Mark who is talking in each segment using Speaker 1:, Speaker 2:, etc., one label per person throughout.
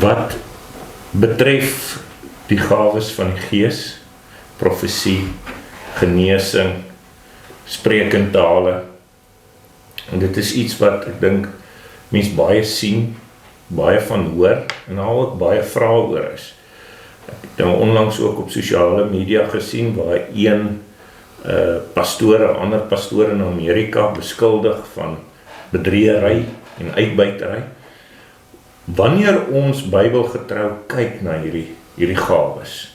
Speaker 1: wat betref die gawes van die Gees, profesie, genesing, spreek in tale. En dit is iets wat ek dink mens baie sien, baie van hoor en al ook baie vrae oor is. Ek het nou onlangs ook op sosiale media gesien waar een ander pastoor in Amerika beskuldig van bedriegery en uitbuitery. Wanneer ons bybelgetrou kyk na hierdie gawes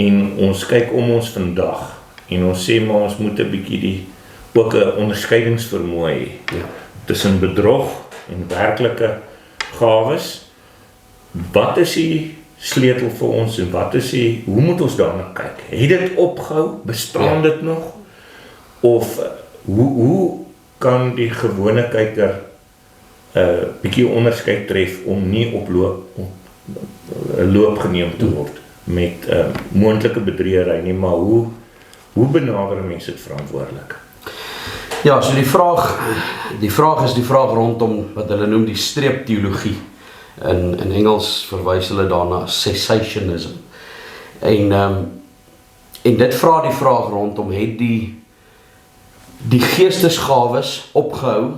Speaker 1: en ons kyk om ons vandag en ons sê maar ons moet 'n bietjie ook 'n onderskeidingsvermoë hê tussen bedrog en werklike gawes. Wat is die sleutel vir ons en wat is hoe moet ons daarna kyk? Het dit opgehou? Bestaan dit nog? Of hoe kan die gewone kyker bietjie onderskeid tref om nie op loop geneem te word met moontlike bedriegery nie, maar hoe benader mense dit verantwoordelik?
Speaker 2: Ja, so die vraag is die vraag rondom wat hulle noem die streepteologie. In Engels verwys hulle daarna cessationism. En dit vra die vraag rondom, het die geestesgawes opgehou,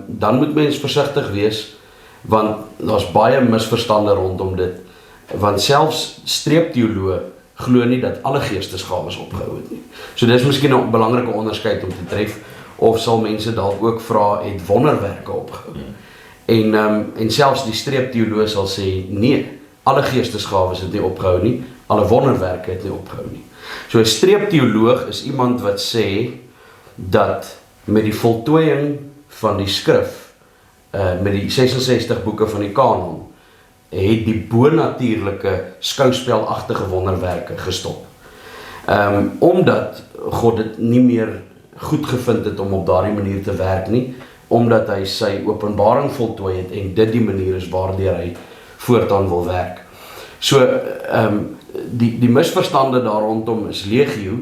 Speaker 2: dan moet mens versigtig wees, want daar's baie misverstande rondom dit, want selfs streepteoloë glo nie dat alle geestesgawes opgehou het nie. So dis miskien 'n belangrike onderskeid om te tref, of sal mense dalk ook vra, het wonderwerke opgehou? En selfs die streepteoloog sal sê, nee, alle geestesgawes het nie opgehou nie, alle wonderwerke het nie opgehou nie. So 'n streepteoloog is iemand wat sê, dat met die voltooiing van die skrif, met die 66 boeke van die kanon, het die bonatuurlike skouspelagtige wonderwerke gestop. Omdat God dit nie meer goed gevind het om op daardie manier te werk nie, omdat hy sy openbaring voltooi het en dit die manier is waardeur hy voortaan wil werk. So, die misverstande daar rondom is legio,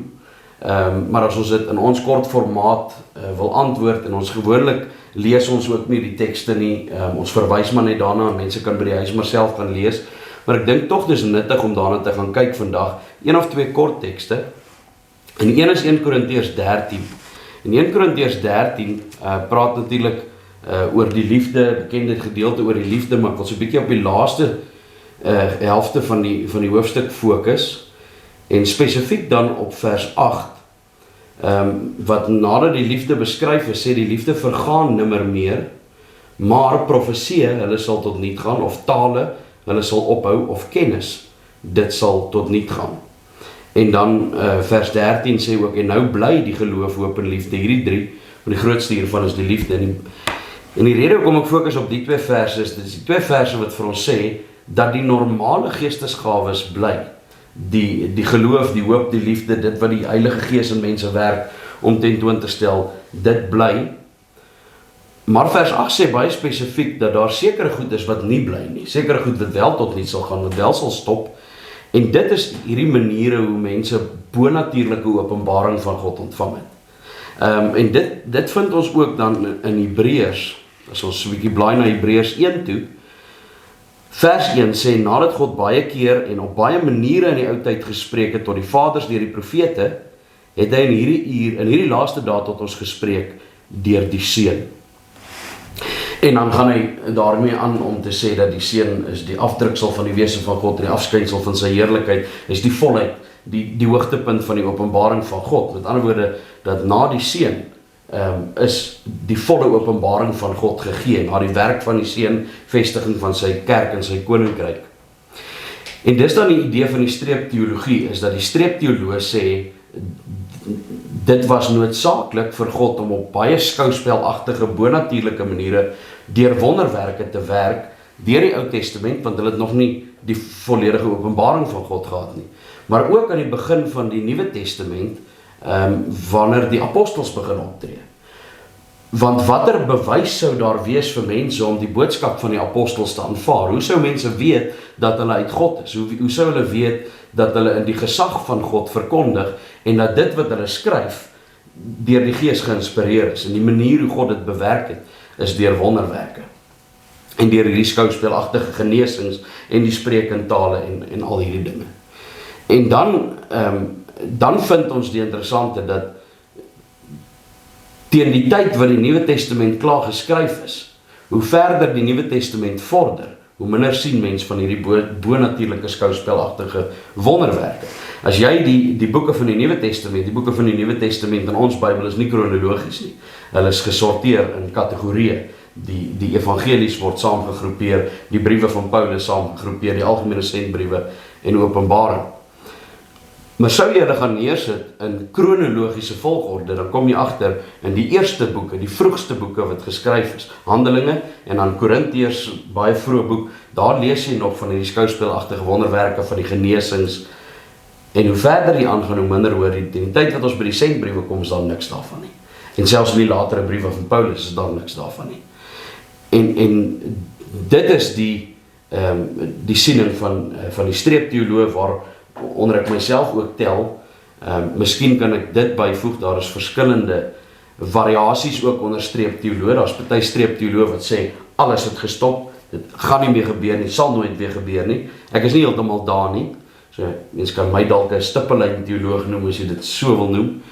Speaker 2: maar as ons dit in ons kort formaat wil antwoord, en ons gewoonlik lees ons ook nie die tekste nie, ons verwys maar net daarna, en mense kan by die huis maar self gaan lees, maar ek dink tog dis nuttig om daarna te gaan kyk vandag, 1 of 2 kort tekste, en een is 1 Korintiërs 13, en 1 Korintiërs 13 praat natuurlik oor die liefde, bekende gedeelte oor die liefde, maar ek wil so 'n bietjie op die laaste helfte van die hoofstuk fokus, en spesifiek dan op vers 8, wat nadat die liefde beskryf is, sê die liefde vergaan nimmer meer, maar profeseë, hulle sal tot niet gaan, of tale, hulle sal ophou, of kennis, dit sal tot niet gaan. En dan vers 13 sê ook, en nou bly die geloof, hoop en liefde, hierdie 3, maar die grootste hiervan is die liefde. En die rede hoekom ek fokus op die 2 verse is, dit is die 2 verse wat vir ons sê, dat die normale geestesgawes bly. Die geloof, die hoop, die liefde, dit wat die Heilige Gees in mense werk, om tentoon te stel, dit bly. Maar vers 8 sê baie spesifiek, dat daar sekere goed is wat nie bly nie, sekere goed wat wel tot niet sal gaan, wat wel sal stop, en dit is hierdie maniere hoe mense bonatuurlike openbaring van God ontvang het. En dit vind ons ook dan in Hebreërs, as ons so 'n bietjie blaai na Hebreërs 1 toe, vers 1 sê, nadat God baie keer en op baie maniere in die ou tyd gespreek het tot die vaders deur die profete, het hy in hierdie laaste dae tot ons gespreek deur die Seun. En dan gaan hy daarmee aan om te sê dat die Seun is die afdruksel van die wese van God, en die afskynsel van sy heerlikheid, is die volheid, die hoogtepunt van die openbaring van God. Met ander woorde, dat na die Seun is die volle openbaring van God gegee, na die werk van die Seun, vestiging van sy kerk en sy koninkryk. En dis dan die idee van die streepteologie, is dat die streepteoloog sê, dit was noodsaaklik vir God om op baie skouspelagtige, bonatuurlike maniere, deur wonderwerke te werk, deur die Ou Testament, want hulle het nog nie die volledige openbaring van God gehad nie. Maar ook aan die begin van die Nuwe Testament, wanneer die apostels begin optree. Want watter bewys sou daar wees vir mense om die boodskap van die apostels te aanvaar? Hoe sou mense weet dat hulle uit God is? Hoe sou hulle weet dat hulle in die gesag van God verkondig, en dat dit wat hulle skryf, deur die Gees geïnspireer is, en die manier hoe God dit bewerk het, is deur wonderwerke. en deur hierdie skouspelagtige genesings en die spreekentale en al hierdie dinge. En dan vind ons die interessante dat teen die tyd wat die Nuwe Testament klaar geskryf is, hoe verder die Nuwe Testament vorder, hoe minder sien mens van hierdie bonatuurlike skouspelagtige wonderwerke. As jy die boeke van die Nuwe Testament in ons Bybel is nie kronologies nie. Hulle is gesorteer in kategorieë. Die evangelies word saamgegroepeer, die briewe van Paulus saamgegroepeer, die algemene sendbriewe en Openbaring. Maar sou jy hulle gaan neersit in kronologiese volgorde, dan kom jy agter in die eerste boeke, die vroegste boeke wat geskryf is, Handelinge en dan Korintiërs, baie vroeë boek, daar lees jy nog van die skouspelagtige wonderwerke van die genesings. En hoe verder jy aangaan, hoe minder hoor jy. Die tyd wat ons by die sendbriewe kom, is daar niks daarvan nie. En selfs in die latere briewe van Paulus is daar niks daarvan nie. En dit is die siening van die streepteoloog waaronder ek myself ook tel. Miskien kan ek dit byvoeg, daar is verskillende variasies ook onder streepteoloog. Daar is party streepteoloog wat sê alles het gestop, dit gaan nie meer gebeur nie, sal nooit weer gebeur nie. Ek is nie heeltemal daar nie. So mens kan my dalk 'n stippellyn teoloog noem as jy dit so wil noem.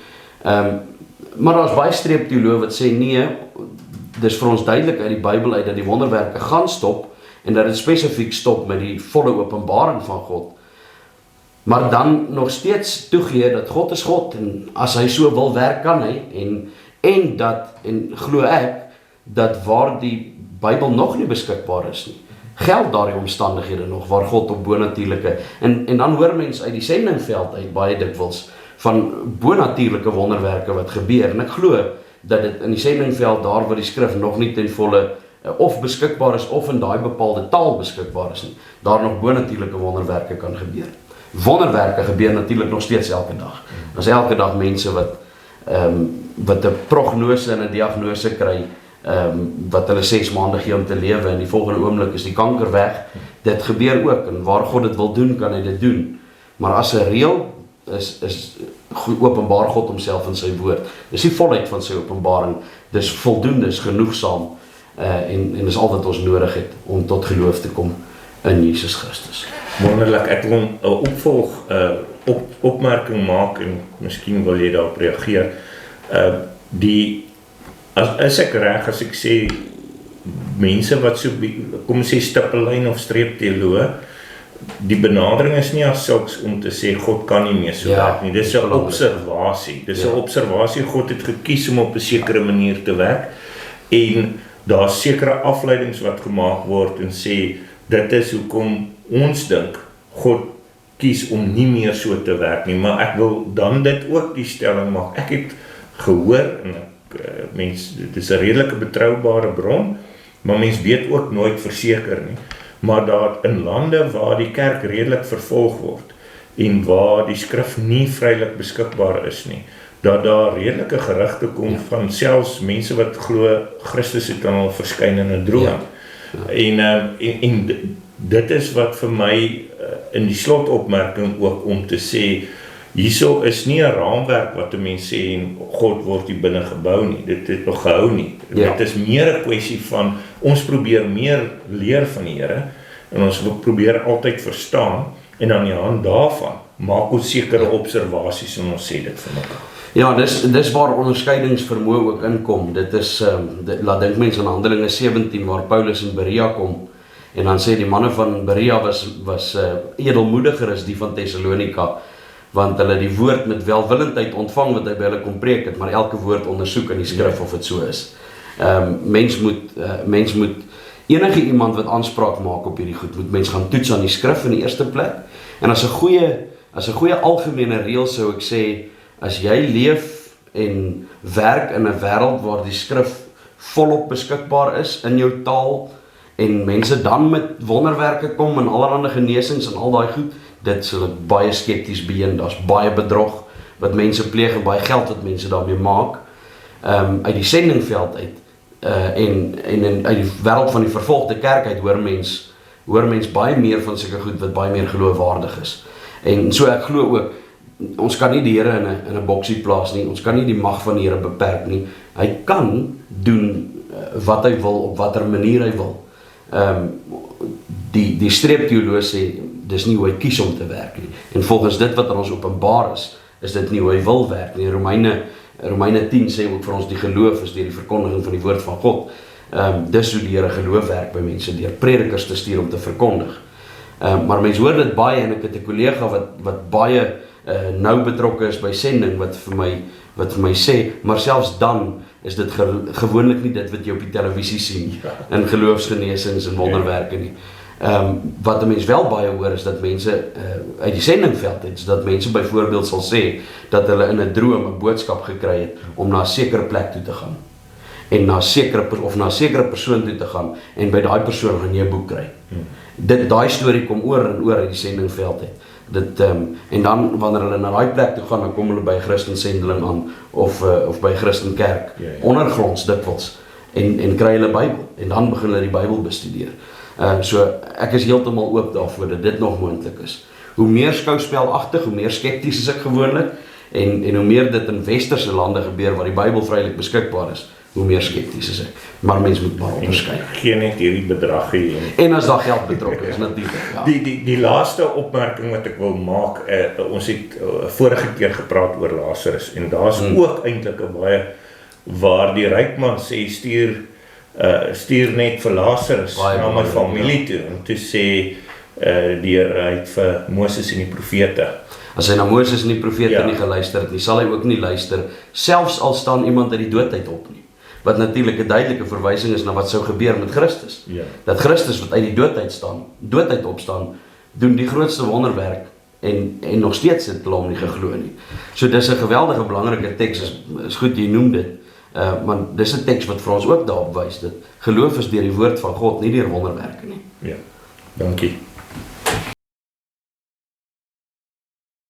Speaker 2: Maar daar is baie streepteoloog wat sê nee, dis vir ons duidelik uit die Bybel uit dat die wonderwerke gaan stop en dat dit spesifiek stop met die volle openbaring van God. Maar dan nog steeds toegee dat God is God en as hy so wil werk kan hy en glo ek dat waar die Bybel nog nie beskikbaar is nie, geld daardie omstandighede nog waar God op bonatuurlike en dan hoor mens uit die sendingveld uit baie dikwels van bonatuurlike wonderwerke wat gebeur en ek glo dat dit in die sendingveld daar waar die skrif nog nie ten volle of beskikbaar is of in daai bepaalde taal beskikbaar is nie, daar nog bonatuurlike wonderwerke kan gebeur. Wonderwerke gebeur natuurlik nog steeds elke dag. Ons elke dag mense wat 'n prognose en 'n diagnose kry, wat hulle 6 maande gee om te lewe en die volgende oomblik is die kanker weg. Dit gebeur ook en waar God dit wil doen, kan hy dit doen. Maar as 'n reël is openbaar God homself in sy woord. Dis die volheid van sy openbaring. Dis voldoende, is genoegsaam en is al wat ons nodig het om tot geloof te kom in Jesus Christus.
Speaker 1: Wonderlik, ek wil 'n opmerking maak en miskien wil jy daarop reageer. As ek reg, as ek sê mense wat so, kom sê stippellyn of streepteoloog, die benadering is nie as sulks om te sê God kan nie meer so werk nie. Dis 'n observasie. Dis 'n observasie. God het gekies om op 'n sekere manier te werk en daar sekere afleidings wat gemaak word en sê dit is hoekom ons dink God kies om nie meer so te werk nie, maar ek wil dan dit ook die stelling maak. Ek het gehoor en dit is 'n redelike betroubare bron, maar mens weet ook nooit verseker nie. Maar daar in lande waar die kerk redelik vervolg word en waar die skrif nie vrylik beskikbaar is nie, dat daar redelike gerugte kom van selfs mense wat glo Christus het aan hulle verskyn in 'n droom. En dit is wat vir my in die slotopmerking ook om te sê, hierso is nie 'n raamwerk wat 'n mens sê en God word hier binne gebou nie. Dit het nog gehou nie. Dit is meer 'n kwessie van ons probeer meer leer van die Here en ons probeer altyd verstaan en aan die hand daarvan maak ons sekere observasies en ons sê dit vir mekaar.
Speaker 2: Ja, dis waar onderskeidingsvermoë ook inkom. Dit is laat dink mense aan Handelinge 17 waar Paulus in Berea kom en dan sê die manne van Berea was edelmoediger as die van Thessalonika, want hulle die woord met welwillendheid ontvang wat hy by hulle kom preek het, maar elke woord ondersoek in die skrif of dit so is. Mens moet enige iemand wat aanspraak maak op hierdie goed, moet mens gaan toets aan die skrif in die eerste plek. En as 'n goeie algemene reël sou ek sê, as jy leef en werk in 'n wêreld waar die skrif volop beskikbaar is in jou taal en mense dan met wonderwerke kom en allerlei genesings en al daai goed, dit sal ek baie skepties beën. Daar's baie bedrog wat mense pleeg en baie geld wat mense daarmee maak uit die sendingveld uit en uit die wêreld van die vervolgde kerk uit hoor mens baie meer van sulke goed wat baie meer geloofwaardig is. En so ek glo ook ons kan nie die Here in 'n boksie plaas nie. Ons kan nie die mag van die Here beperk nie. Hy kan doen wat hy wil op watter manier hy wil. Die streepteoloog sê, dis nie hoe hy kies om te werk nie. En volgens dit wat aan ons openbaar is dit nie hoe hy wil werk nie. Romeine 10 sê ook vir ons, die geloof is deur die verkondiging van die woord van God. Dis hoe die Here geloof werk by mense, deur predikers te stuur om te verkondig. Maar mense hoor dit baie, en ek het 'n kollega wat baie nou betrokke is by sending, wat vir my sê, maar selfs dan is dit gewoonlik nie dit wat jy op die televisie sien, in geloofsgenesings en wonderwerke nie. Wat 'n mens wel baie hoor, is dat mense uit die sendingveld het, is dat mense byvoorbeeld sal sê, dat hulle in 'n droom 'n boodskap gekry het, om na 'n sekere plek toe te gaan, en na 'n sekere persoon toe te gaan, en by daai persoon gaan jy 'n boek kry. Daai storie kom oor en oor uit die sendingveld uit. En dan, wanneer hulle na daai plek toe gaan, dan kom hulle by 'n Christensendeling aan, of by 'n Christenkerk, ondergronds dikwels, en kry hulle Bybel, en dan begin hulle die Bybel bestudeer. So, ek is heeltemal oop daarvoor, dat dit nog moontlik is. Hoe meer skouspelagtig, hoe meer skepties is ek gewoonlik, en hoe meer dit in westerse lande gebeur, waar die Bybel vrylik beskikbaar is, hoe meer skepties is ek. Maar mens moet maar onderskei.
Speaker 1: Geen net hierdie bedragie.
Speaker 2: En as daar geld betrokke is, natuurlik. Ja.
Speaker 1: Die laaste opmerking wat ek wil maak, ons het vorige keer gepraat oor Lazarus, en daar's ook eintlik 'n baie, waar die ryk man sê, stuur net vir Lazarus na my familie toe, om te sê, hy het vir Moses en die profete.
Speaker 2: As hy na Moses en die profete nie geluister het nie, sal hy ook nie luister, selfs al staan iemand uit die doodheid op nie. Wat natuurlik 'n duidelike verwysing is na wat sou gebeur met Christus. Dat Christus wat uit die doodheid opstaan, doen die grootste wonderwerk, en nog steeds het hulle hom nie geglo nie. So dis 'n geweldige belangrike teks, is goed jy noem dit, maar dis 'n teks wat vir ons ook daarop wys, dat geloof is deur die woord van God, nie deur wonderwerke nie.
Speaker 1: Ja, dankie.